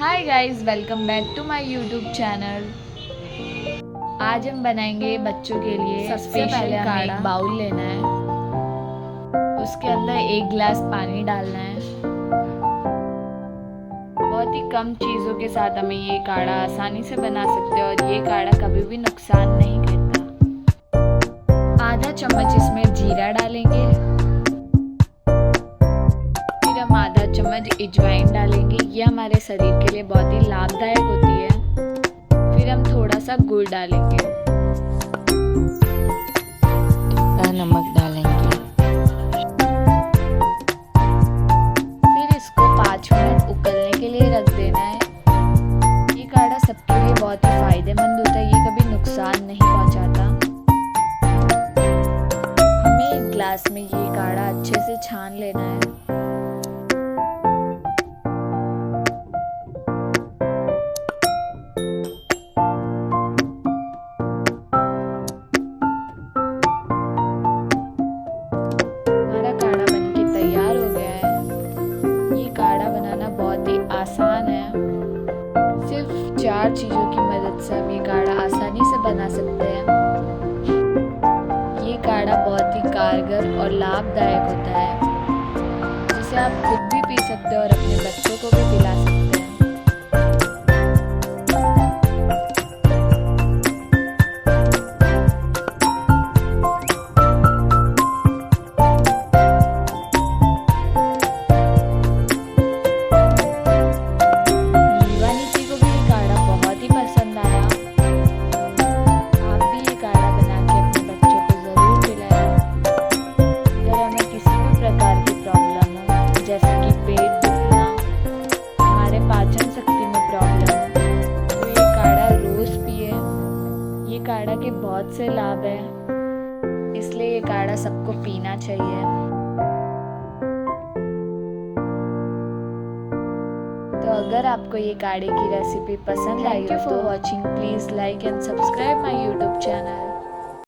Hi guys, welcome back to my YouTube channel. आज हम बनाएंगे बच्चों के लिए सबसे पहले हमें एक बाउल लेना है, उसके अंदर 1 गिलास पानी डालना है। बहुत ही कम चीज़ों के साथ हमें ये काढ़ा आसानी से बना सकते हैं और ये काढ़ा कभी भी नुकसान नहीं करता। आधा चम्मच इसमें जीरा डालेंगे, हम आधा चम्मच अजवाइन डालेंगे। ये हमारे शरीर के लिए बहुत ही लाभदायक होती है। फिर हम थोड़ा सा गुड़ डालेंगे, नमक डालेंगे। फिर इसको 5 मिनट उबलने के लिए रख देना है। ये काढ़ा सबके लिए बहुत ही फायदेमंद होता है, ये कभी नुकसान नहीं पहुंचाता। हमें एक गिलास में ये काढ़ा अच्छे से छान लेना है। आसान है, सिर्फ 4 चीज़ों की मदद से हम ये काढ़ा आसानी से बना सकते हैं। ये काढ़ा बहुत ही कारगर और लाभदायक होता है, जिसे आप खुद भी पी सकते हो और अपने बच्चों को भी पिला सकते हैं। जैसे कि पेट दुखना, हमारे पाचन शक्ति में प्रॉब्लम है, तो ये काढ़ा रोज पिए। ये काढ़ा के बहुत से लाभ है, इसलिए ये काढ़ा सबको पीना चाहिए। तो अगर आपको ये काढ़े की रेसिपी पसंद आई हो तो watching, please like and subscribe my YouTube channel.